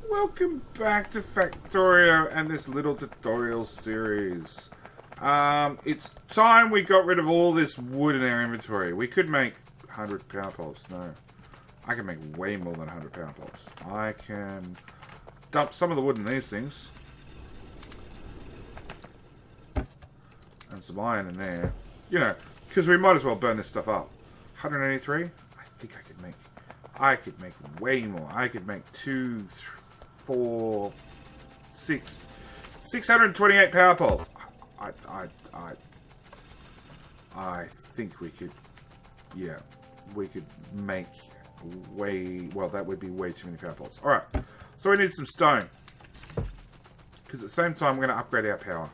Welcome back to Factorio and this little tutorial series. It's time we got rid of all this wood in our inventory. We could make 100 power poles. No. I can make way more than 100 power poles. I can dump some of the wood in these things. And some iron in there. You know, because we might as well burn this stuff up. 183? I think I could make way more. I could make 628 power poles. I think we could, yeah, we could make way, well, that would be way too many power poles. Alright, so we need some stone. Because at the same time, we're going to upgrade our power.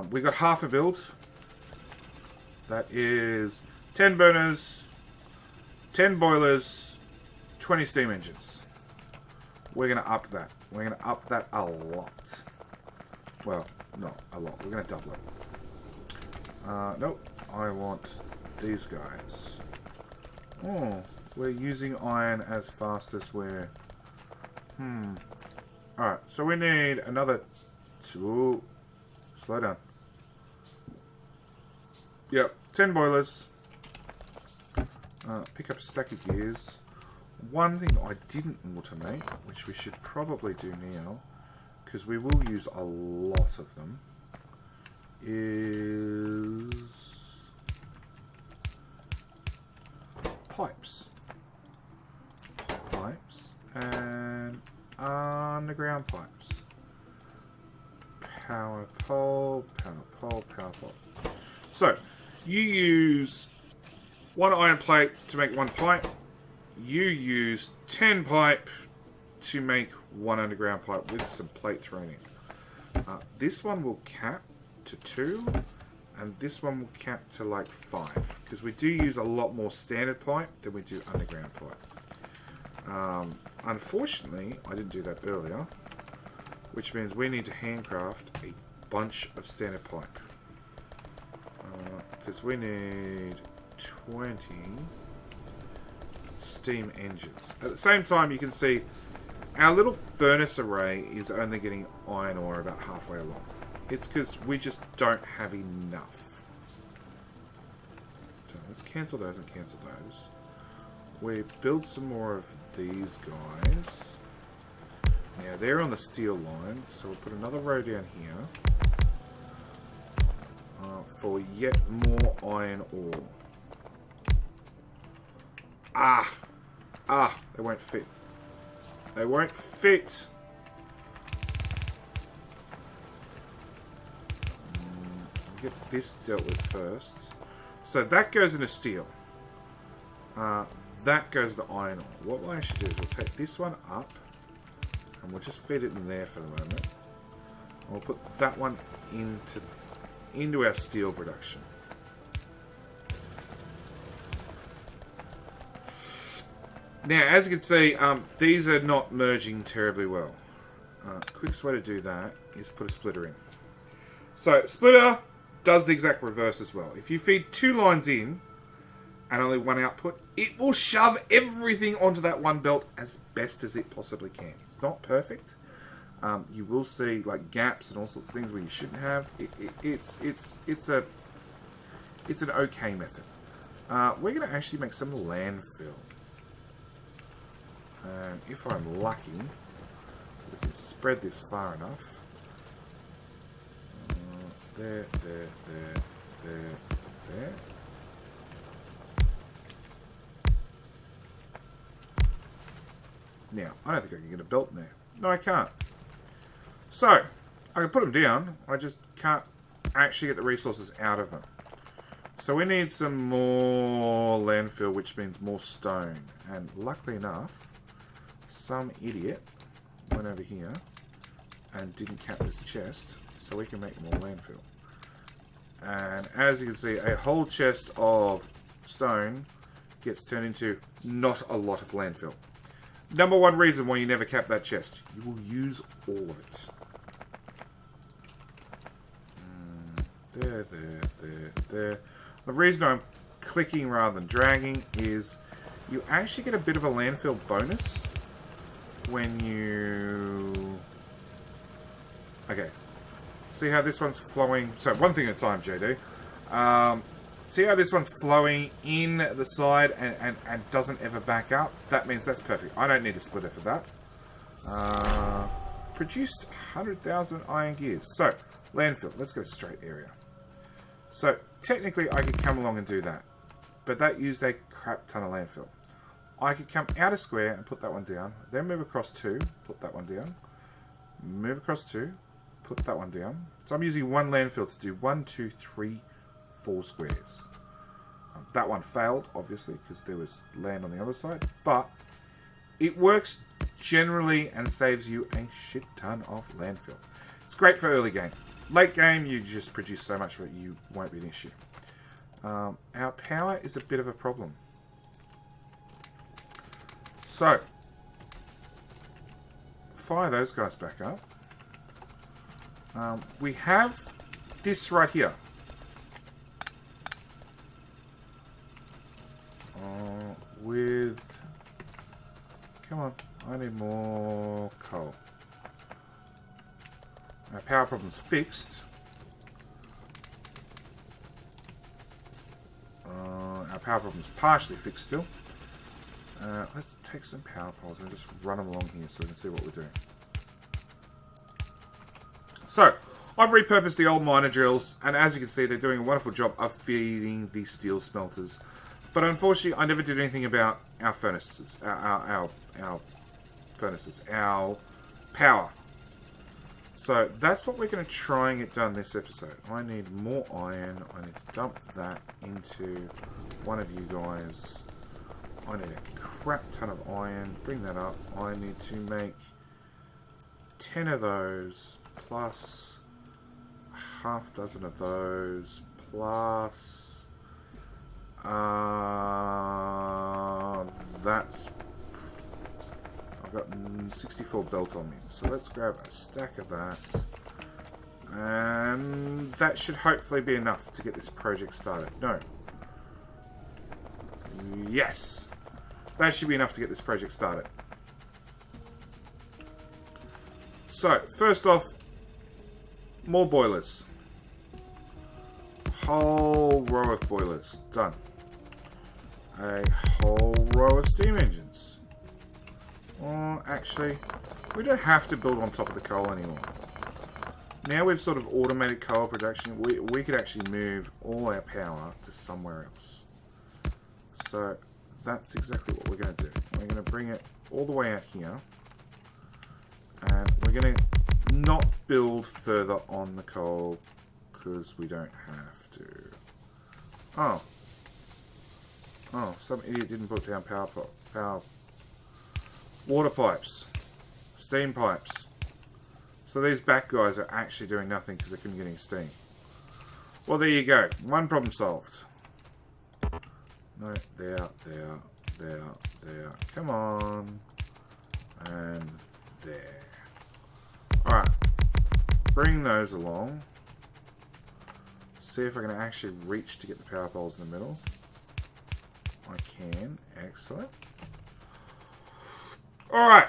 We got half a build. That is 10 burners, 10 boilers, 20 steam engines. We're going to up that. We're going to up that a lot. Well, not a lot. We're going to double it. Nope. I want these guys. Oh, we're using iron as fast as we're... Alright, so we need another... Ooh, slow down. Yep, 10 boilers. Pick up a stack of gears. One thing I didn't automate, which we should probably do now, because we will use a lot of them, is pipes. Pipes and underground pipes. Power pole, power pole, power pole. So, you use one iron plate to make one pipe. You use 10 pipe to make one underground pipe with some plate thrown in. This one will cap to 2, and this one will cap to like 5, because we do use a lot more standard pipe than we do underground pipe. Unfortunately, I didn't do that earlier, which means we need to handcraft a bunch of standard pipe. Because we need 20 steam engines. At the same time, you can see our little furnace array is only getting iron ore about halfway along. It's because we just don't have enough. So let's cancel those and cancel those. We build some more of these guys. Now they're on the steel line, so we'll put another row down here for yet more iron ore. They won't fit. They won't fit. I'll get this dealt with first. So that goes into steel. That goes to iron ore. What we'll actually do is we'll take this one up and we'll just feed it in there for the moment. And we'll put that one into our steel production. Now, as you can see, these are not merging terribly well. Quickest way to do that is put a splitter in. So, splitter does the exact reverse as well. If you feed 2 lines in and only one output, it will shove everything onto that one belt as best as it possibly can. It's not perfect. You will see like gaps and all sorts of things where you shouldn't have. It's an okay method. We're going to actually make some landfill. And if I'm lucky, we can spread this far enough. There. Now, I don't think I can get a belt in there. No, I can't. So, I can put them down. I just can't actually get the resources out of them. So we need some more landfill, which means more stone. And luckily enough, some idiot went over here and didn't cap this chest, so we can make more landfill. And as you can see, a whole chest of stone gets turned into not a lot of landfill. Number one reason why you never cap that chest. You will use all of it. There. The reason I'm clicking rather than dragging is you actually get a bit of a landfill bonus when you... Okay. See how this one's flowing? So, one thing at a time, JD. See how this one's flowing in the side and doesn't ever back up? That means that's perfect. I don't need a splitter for that. Produced 100,000 iron gears. So, landfill. Let's go straight area. So, technically, I could come along and do that. But that used a crap ton of landfill. I could come out a square and put that one down. Then move across 2. Put that one down. Move across 2. Put that one down. So I'm using one landfill to do 1, 2, 3, 4 squares. That one failed, obviously, because there was land on the other side. But it works generally and saves you a shit ton of landfill. It's great for early game. Late game, you just produce so much that you won't be an issue. Our power is a bit of a problem. So, fire those guys back up. We have this right here. With... Come on, I need more coal. Our power problem's fixed. Our power problem's partially fixed still. Let's take some power poles and just run them along here so we can see what we're doing. So, I've repurposed the old miner drills, and as you can see, they're doing a wonderful job of feeding the steel smelters. But unfortunately, I never did anything about our furnaces, our power. So that's what we're going to try and get done this episode. I need more iron. I need to dump that into one of you guys. I need a crap ton of iron. Bring that up. I need to make 10 of those, plus half dozen of those, plus that's... I've got 64 belt on me. So let's grab a stack of that. And that should hopefully be enough to get this project started. No. Yes! That should be enough to get this project started. So, first off, more boilers. Whole row of boilers. Done. A whole row of steam engines. Or actually, we don't have to build on top of the coal anymore. Now we've sort of automated coal production, we could actually move all our power to somewhere else. So that's exactly what we're going to do. We're going to bring it all the way out here. And we're going to not build further on the coal because we don't have to. Oh. Oh, some idiot didn't put down power water pipes. Steam pipes. So these back guys are actually doing nothing because they couldn't get any steam. Well, there you go. One problem solved. No, there. Come on. And there. Alright. Bring those along. See if I can actually reach to get the power poles in the middle. I can. Excellent. Alright.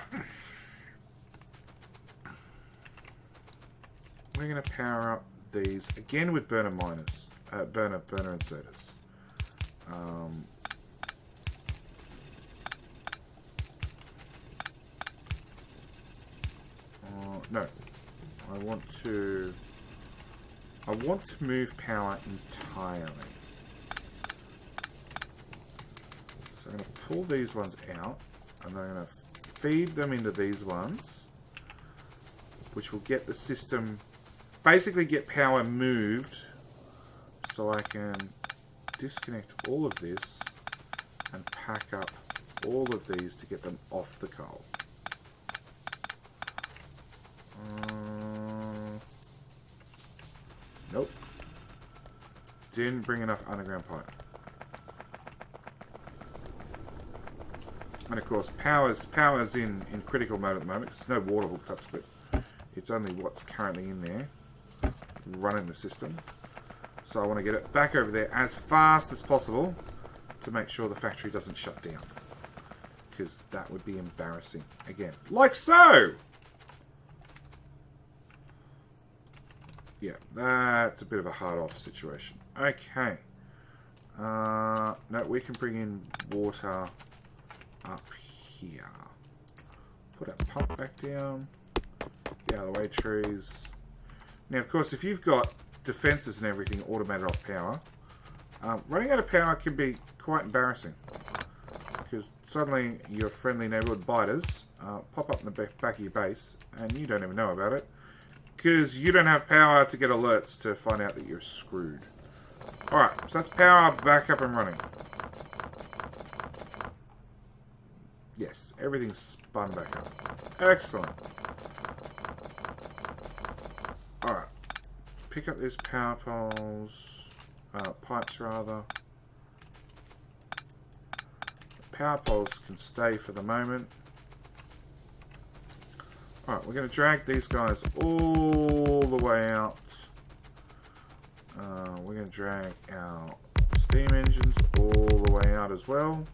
We're going to power up these again with burner miners. Burner inserters. No. I want to move power entirely. So I'm going to pull these ones out, and I'm going to feed them into these ones, which will get the system, basically get power moved, so I can disconnect all of this and pack up all of these to get them off the coal. Nope. Didn't bring enough underground pipe. And of course, power's in critical mode at the moment. There's no water hooked up to it. It's only what's currently in there running the system. So I want to get it back over there as fast as possible to make sure the factory doesn't shut down. because that would be embarrassing. Again, like so! Yeah, that's a bit of a hard-off situation. Okay. No, we can bring in water up here. Put our pump back down. Get out of the way, trees. Now, of course, if you've got defences and everything automated off power, running out of power can be quite embarrassing. Because suddenly your friendly neighbourhood biters pop up in the back of your base and you don't even know about it. Because you don't have power to get alerts to find out that you're screwed. Alright, so that's power back up and running. Yes, everything's spun back up. Excellent. Alright. Pick up these power poles. Pipes, rather. Power poles can stay for the moment. Alright, we're going to drag these guys all the way out. We're going to drag our steam engines all the way out as well.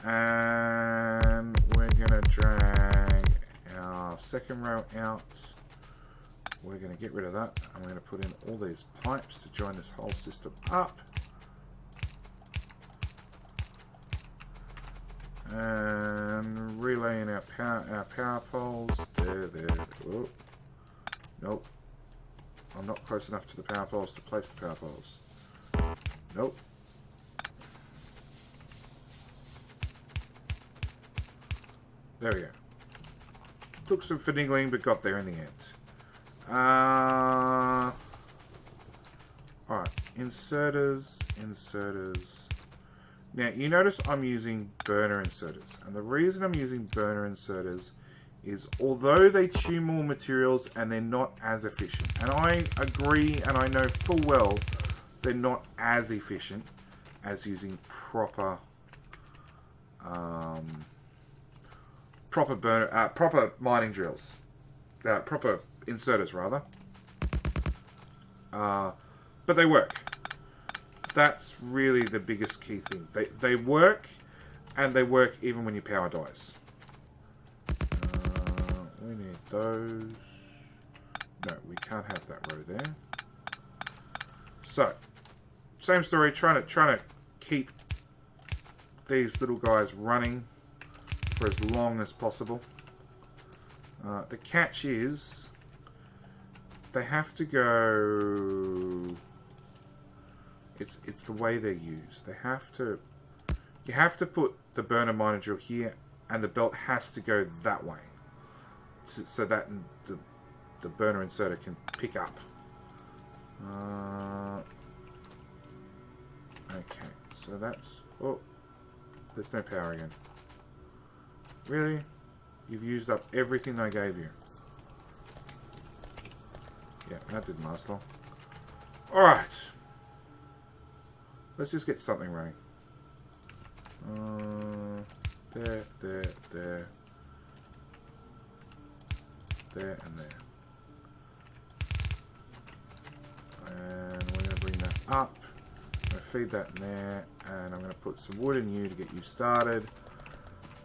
And we're going to drag our second row out. We're going to get rid of that. And we're going to put in all these pipes to join this whole system up. And relaying our power poles. There. Oh. Nope. I'm not close enough to the power poles to place the power poles. Nope. There we go. Took some finagling, but got there in the end. Alright. Inserters. Now, you notice I'm using burner inserters. And the reason I'm using burner inserters is although they chew more materials and they're not as efficient. And I agree and I know full well they're not as efficient as using proper proper mining drills. Proper inserters, rather. But they work. That's really the biggest key thing. They work, and they work even when your power dies. We need those. No, we can't have that row there. So, same story. Trying to keep these little guys running for as long as possible. The catch is they have to go. It's the way they're used. You have to put the burner miner drill here, and the belt has to go that way, so that the burner inserter can pick up. Okay, so that's... Oh, there's no power again. Really? You've used up everything I gave you. Yeah, that didn't last long. Alright. Let's just get something running. There. There and there. And we're going to bring that up. I'm going to feed that in there. And I'm going to put some wood in you to get you started.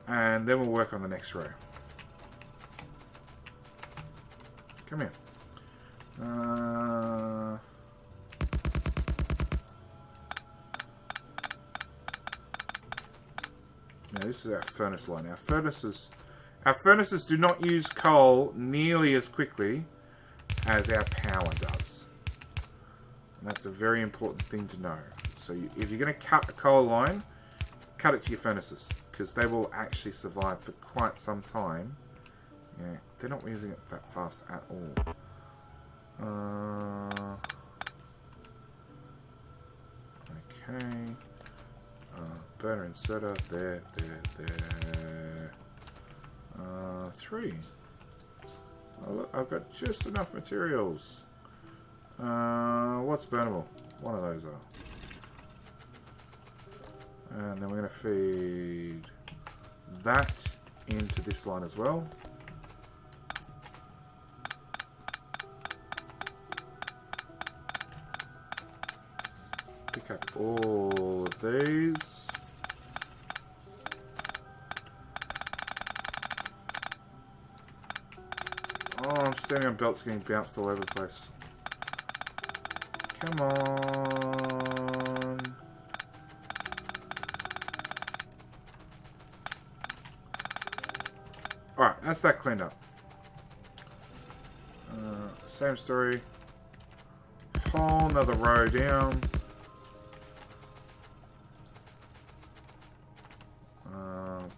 And then we'll work on the next row. Come here. Now this is our furnace line. Our furnaces do not use coal nearly as quickly as our power does. And that's a very important thing to know. So if you're going to cut a coal line, cut it to your furnaces, because they will actually survive for quite some time. Yeah, they're not using it that fast at all. Okay. Burner inserter, there. 3. Oh, look, I've got just enough materials. What's burnable? One of those are. And then we're going to feed that into this line as well. Pick up all of these. Oh, I'm standing on belts getting bounced all over the place. Come on. Alright, that's that cleaned up. Same story. Whole another row down.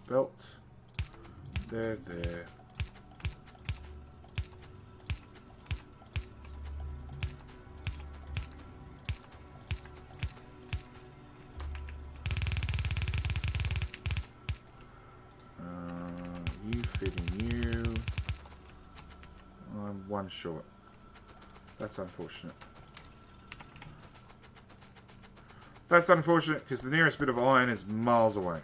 Belt. There. You fitting you. I'm one short. That's unfortunate. That's unfortunate because the nearest bit of iron is miles away.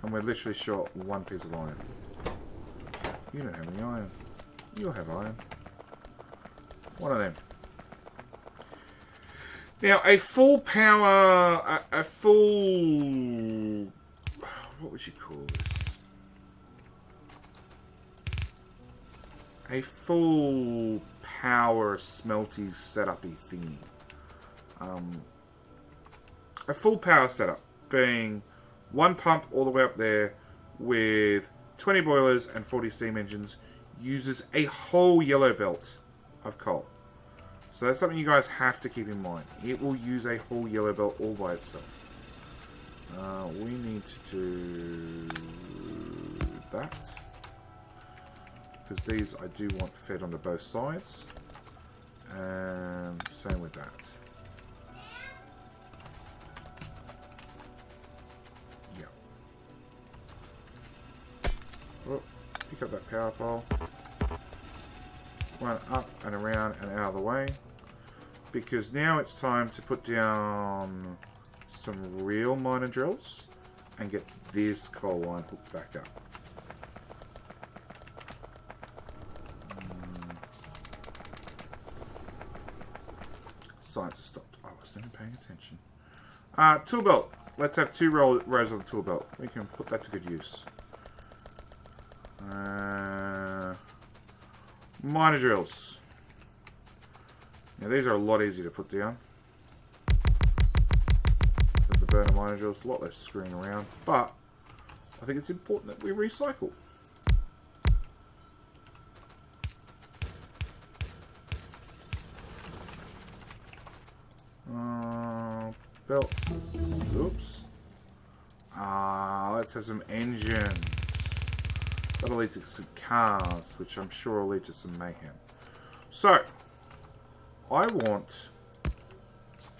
And we're literally short one piece of iron. You don't have any iron. You'll have iron. One of them. Now, a full power... A full... What would you call this? A full power smelting setup-y thingy. A full power setup being one pump all the way up there with 20 boilers and 40 steam engines uses a whole yellow belt of coal. So that's something you guys have to keep in mind. It will use a whole yellow belt all by itself. We need to do that. Because these I do want fed onto both sides. And same with that. Yeah. Oh, pick up that power pole. Run up and around and out of the way. Because now it's time to put down some real miner drills and get this coal line hooked back up. Science has stopped. I wasn't even paying attention. Tool belt. Let's have two rows on the tool belt. We can put that to good use. Miner drills. Now these are a lot easier to put down. The burner miner drills, a lot less screwing around. But I think it's important that we recycle. Belts. Oops. Let's have some engines. That'll lead to some cars, which I'm sure will lead to some mayhem. So, I want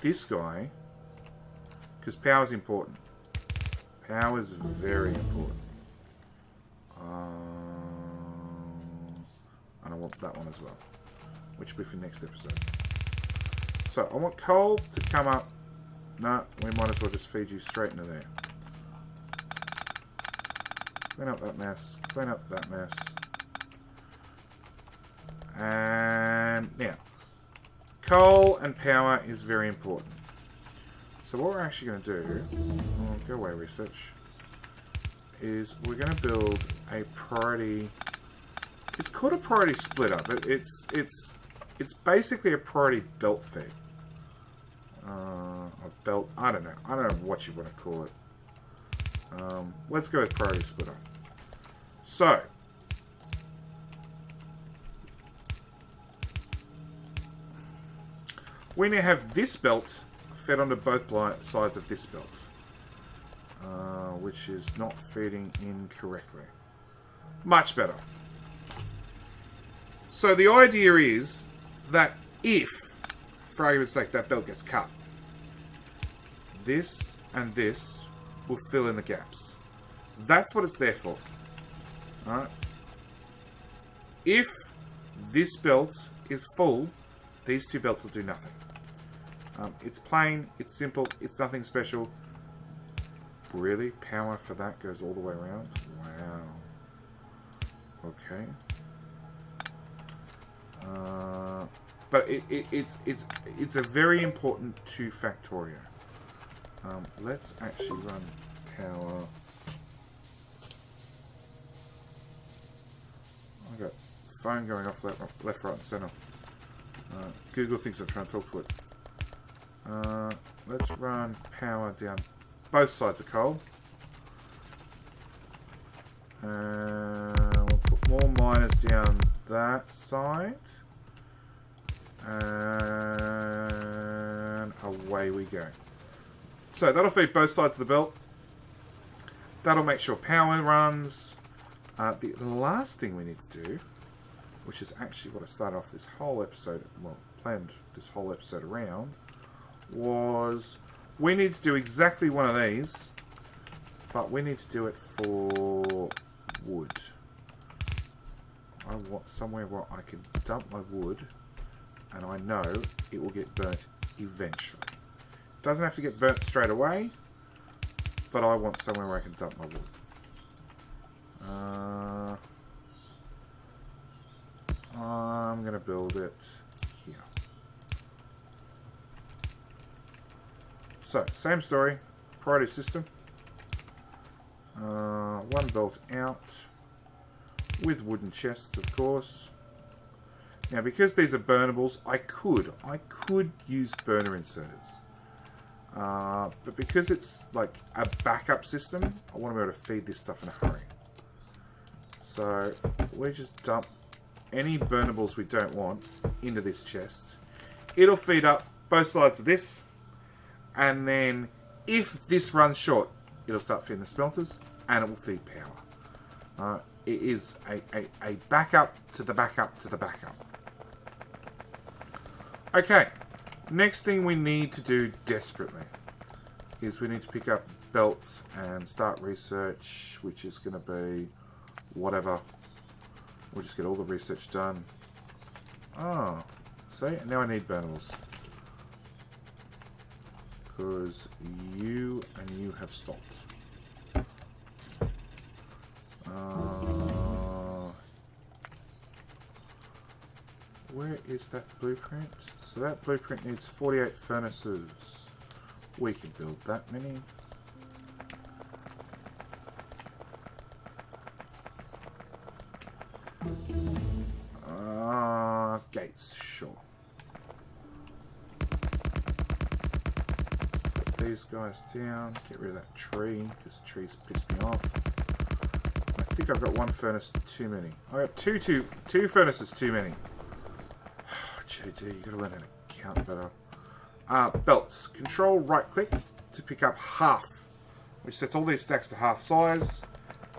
this guy, because power is important. Power is very important. And I want that one as well, which will be for next episode. So, I want coal to come up. No, we might as well just feed you straight into there. Clean up that mess. Clean up that mess. And now, coal and power is very important. So what we're actually going to do, go away research, is we're going to build a priority. It's called a priority splitter, but it's basically a priority belt fed. A belt, I don't know what you want to call it. Let's go with priority splitter. So, we now have this belt fed onto both sides of this belt, which is not feeding in correctly. Much better. So the idea is that if, for argument's sake, that belt gets cut, this and this will fill in the gaps. That's what it's there for. Alright? If this belt is full, these two belts will do nothing. It's plain, it's simple, it's nothing special. Really? Power for that goes all the way around? Wow. Okay. But it's a very important to Factorio. Let's actually run power. I got phone going off left, right, and centre. Google thinks I'm trying to talk to it. Let's run power down both sides of coal. We'll put more miners down that side. And away we go. So that'll feed both sides of the belt. That'll make sure power runs. The last thing we need to do, which is actually what I started off this whole episode, well, planned this whole episode around, was we need to do exactly one of these, but we need to do it for wood. I want somewhere where I can dump my wood, and I know it will get burnt eventually. Doesn't have to get burnt straight away, but I want somewhere where I can dump my wood. I'm going to build it here. So, same story. Priority system. One belt out. With wooden chests, of course. Now, because these are burnables, I could use burner inserters. But because it's like a backup system, I want to be able to feed this stuff in a hurry. So we just dump any burnables we don't want into this chest. It'll feed up both sides of this, and then if this runs short, it'll start feeding the smelters, and it will feed power. It is a backup to the backup to the backup. Okay, next thing we need to do desperately is we need to pick up belts and start research, which is going to be whatever. We'll just get all the research done. Oh, see, now I need burnables. Because you and you have stopped. Where is that blueprint? So that blueprint needs 48 furnaces. We can build that many. Gates, sure. Put these guys down. Get rid of that tree, because trees piss me off. I think I've got one furnace too many. I got two furnaces too many. JD, you gotta learn how to count better. Belts. Control right click to pick up half, which sets all these stacks to half size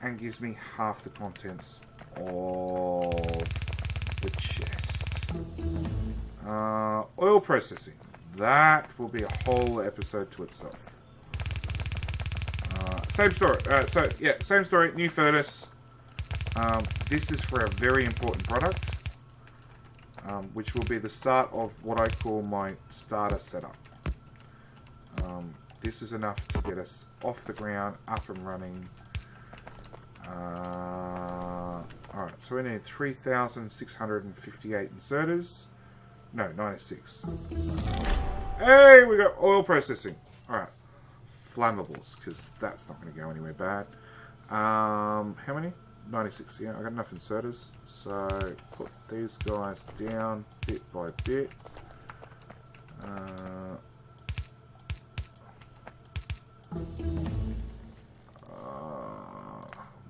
and gives me half the contents of the chest. Oil processing. That will be a whole episode to itself. Same story. Same story. New furnace. This is for a very important product. Which will be the start of what I call my starter setup. This is enough to get us off the ground, up and running. Alright, so we need 3,658 inserters. No, 96. Hey, we got oil processing. Alright, flammables, because that's not going to go anywhere bad. How many? 96, yeah, I got enough inserters, so put these guys down bit by bit.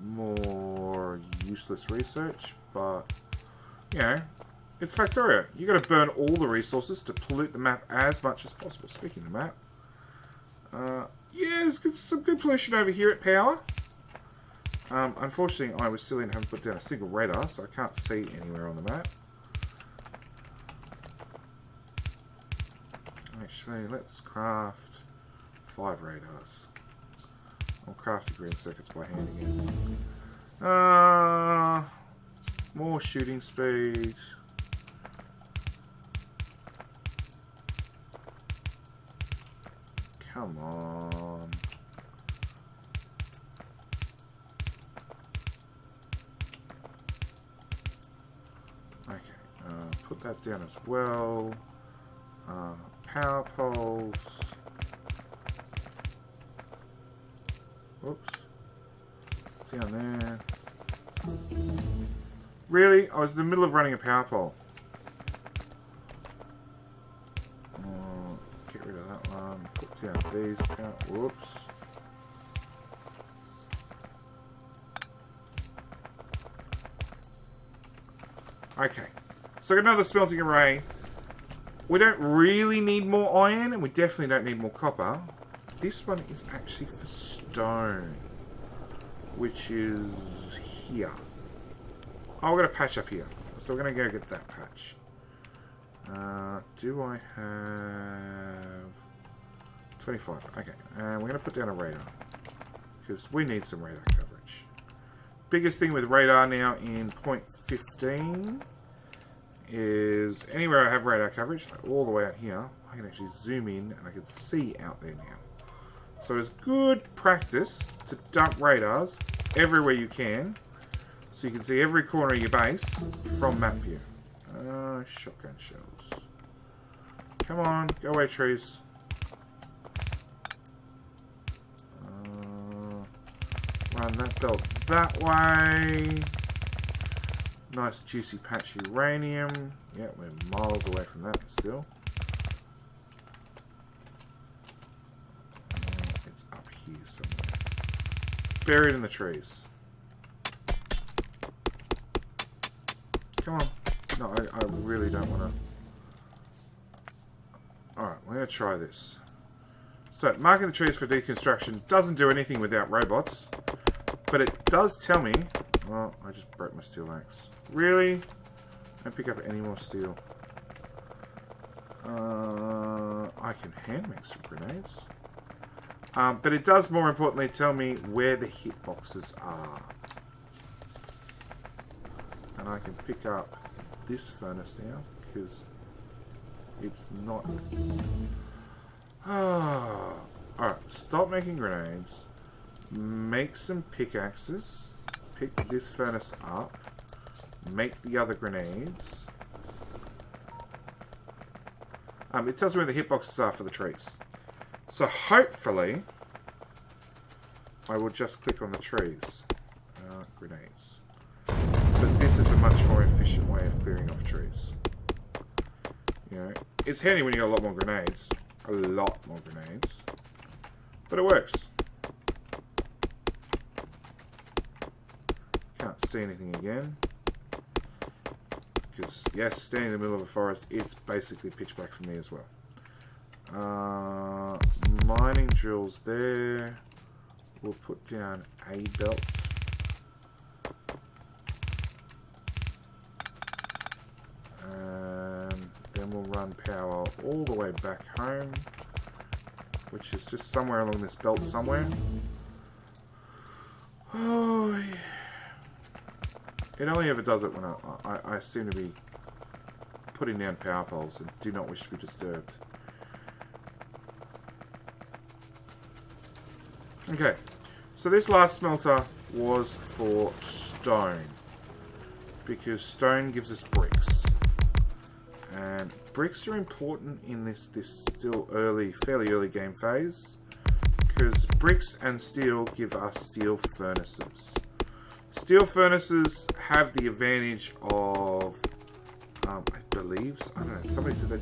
More useless research, but you know, it's Factorio. You got to burn all the resources to pollute the map as much as possible. Speaking of the map, yeah, there's some good pollution over here at Power. Unfortunately, I was silly and haven't put down a single radar, so I can't see anywhere on the map. Actually, let's craft 5 radars. I'll craft the green circuits by hand again. More shooting speed. Come on. Okay, put that down as well. Power poles. Whoops. Down there. Really? I was in the middle of running a power pole. Get rid of that one. Put down these power... Whoops. Okay. So I've got another smelting array. We don't really need more iron, and we definitely don't need more copper. This one is actually for stone, which is here. Oh, we've got a patch up here, so we're going to go get that patch. Do I have 25? Okay, and we're going to put down a radar because we need some radar coverage. Biggest thing with radar now in 0.15 is anywhere I have radar coverage, like all the way out here, I can actually zoom in and I can see out there now. So it's good practice to dump radars everywhere you can, so you can see every corner of your base from map view. Shotgun shells. Come on, go away trees. Run that belt that way. Nice juicy patch uranium. Yeah, we're miles away from that still. It's up here somewhere. Buried in the trees. Come on. No, I really don't want to. Alright, we're going to try this. So, marking the trees for deconstruction doesn't do anything without robots. But it does tell me... Well, I just broke my steel axe. Really? Don't pick up any more steel. I can hand make some grenades. But it does, more importantly, tell me where the hitboxes are. And I can pick up this furnace now, because it's not... Alright, stop making grenades. Make some pickaxes. Pick this furnace up. Make the other grenades. It tells me where the hitboxes are for the trees. So hopefully, I will just click on the trees. Grenades. But this is a much more efficient way of clearing off trees. You know, it's handy when you got a lot more grenades. A lot more grenades. But it works. Can't see anything again. Because, yes, standing in the middle of a forest, it's basically pitch black for me as well. Mining drills there. We'll put down a belt. And then we'll run power all the way back home, which is just somewhere along this belt somewhere. Oh, yeah. It only ever does it when I seem to be putting down power poles and do not wish to be disturbed. Okay, so this last smelter was for stone, because stone gives us bricks. And bricks are important in this still fairly early game phase, because bricks and steel give us steel furnaces. Steel furnaces have the advantage of, I believe, I don't know, somebody said they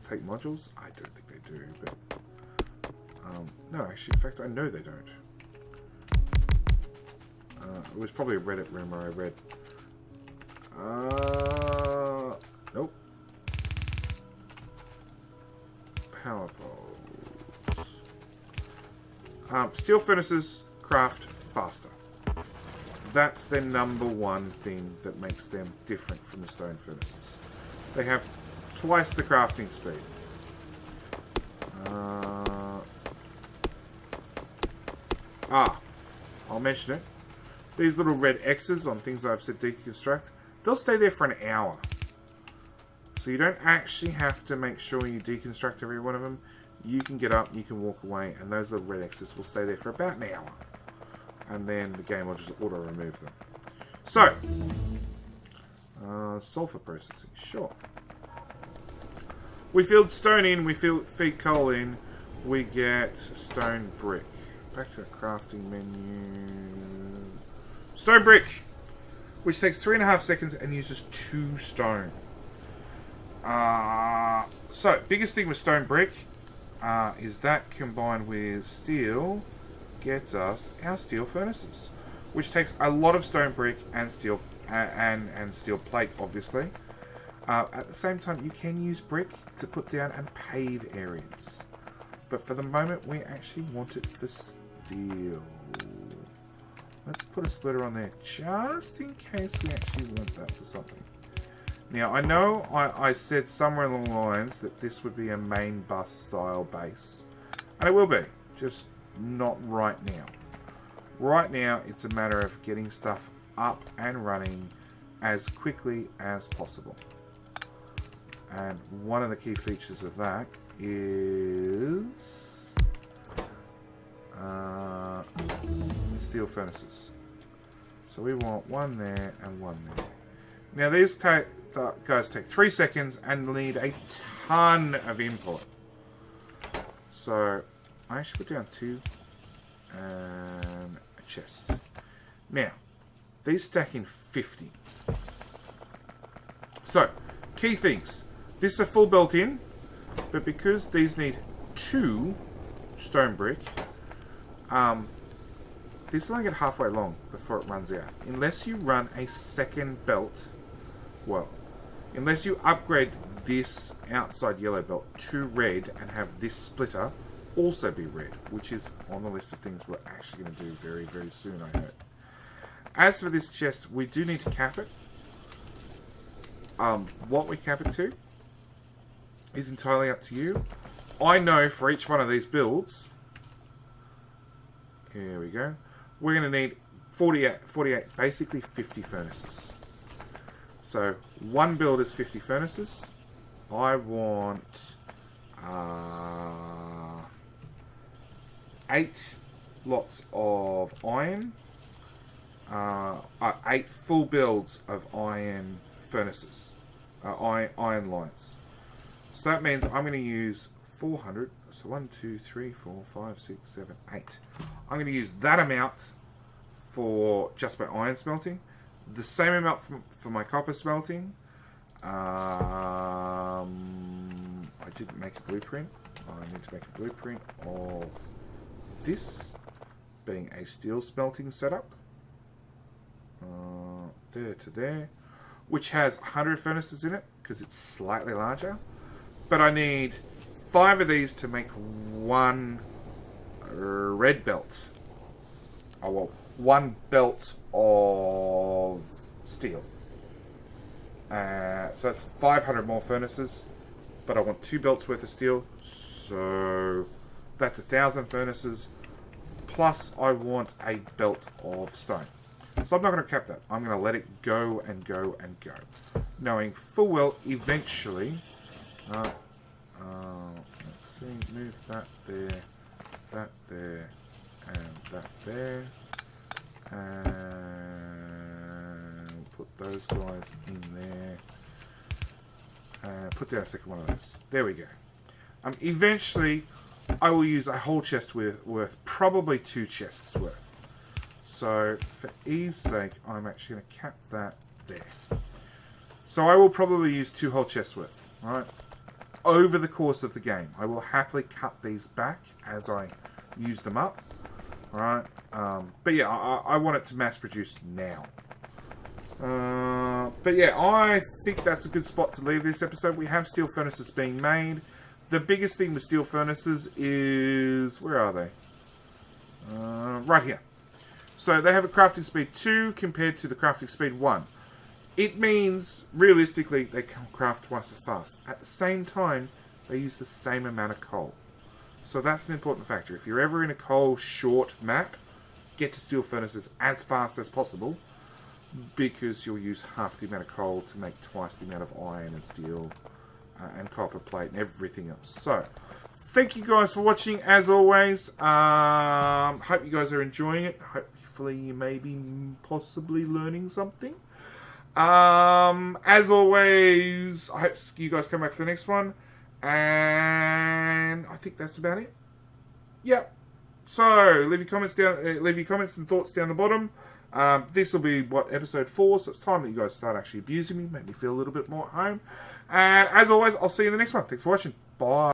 take modules. I don't think they do, but, no, actually, in fact, I know they don't. It was probably a Reddit rumor I read. Nope. Power poles. Steel furnaces craft faster. That's their number one thing that makes them different from the stone furnaces. They have twice the crafting speed. I'll mention it. These little red X's on things that I've said deconstruct, they'll stay there for an hour. So you don't actually have to make sure you deconstruct every one of them. You can get up, you can walk away, and those little red X's will stay there for about an hour. And then the game will just auto-remove them. So, sulfur processing, sure. We feed stone in, we feed coal in, we get stone brick. Back to the crafting menu. Stone brick! which takes 3.5 seconds and uses 2 stone. So, biggest thing with stone brick is that combined with steel gets us our steel furnaces, which takes a lot of stone brick and steel and steel plate, obviously. At the same time, you can use brick to put down and pave areas, but for the moment, we actually want it for steel. Let's put a splitter on there just in case we actually want that for something. Now, I know I said somewhere along the lines that this would be a main bus style base, and it will be, just not right now. Right now, it's a matter of getting stuff up and running as quickly as possible. And one of the key features of that is steel furnaces. So we want one there and one there. Now these guys take 3 seconds and need a ton of input. So I actually put down 2 and a chest. Now these stack in 50. So key things. This is a full built in, but because these need 2 stone brick, this will only get halfway long before it runs out. Unless you run a second belt, well, unless you upgrade this outside yellow belt to red and have this splitter also be red, which is on the list of things we're actually going to do very, very soon, I hope. As for this chest, we do need to cap it. What we cap it to is entirely up to you. I know for each one of these builds, here we go, we're going to need 48, basically 50 furnaces. So one build is 50 furnaces. I want 8 lots of iron, 8 full builds of iron furnaces, iron lines. So that means I'm going to use 400. So 1, 2, 3, 4, 5, 6, 7, 8. I'm going to use that amount for just my iron smelting. The same amount for my copper smelting. I didn't make a blueprint. I need to make a blueprint of this being a steel smelting setup. There to there. Which has 100 furnaces in it because it's slightly larger. But I need 5 of these to make 1 red belt. Oh well, 1 belt of steel. So that's 500 more furnaces, but I want 2 belts worth of steel, so that's 1,000 furnaces, plus I want a belt of stone. So I'm not going to cap that. I'm going to let it go and go and go, knowing full well eventually. Let's see, move that there, and that there, and put those guys in there, and put down a second one of those. There we go. Eventually, I will use a whole chest worth, probably 2 chests worth. So, for ease sake, I'm actually going to cap that there. So I will probably use 2 whole chests worth, right? Over the course of the game. I will happily cut these back as I use them up, right? But yeah, I want it to mass produce now. But yeah, I think that's a good spot to leave this episode. We have steel furnaces being made. The biggest thing with steel furnaces is... where are they? Right here. So they have a crafting speed 2 compared to the crafting speed 1. It means, realistically, they can craft twice as fast. At the same time, they use the same amount of coal. So that's an important factor. If you're ever in a coal-short map, get to steel furnaces as fast as possible, because you'll use half the amount of coal to make twice the amount of iron and steel and copper plate and everything else. So, thank you guys for watching, as always. Hope you guys are enjoying it. Hopefully you may be possibly learning something. As always, I hope you guys come back for the next one. And I think that's about it. Yep. So leave your comments and thoughts down the bottom. This will be episode 4, so it's time that you guys start actually abusing me, make me feel a little bit more at home. And as always, I'll see you in the next one. Thanks for watching. Bye.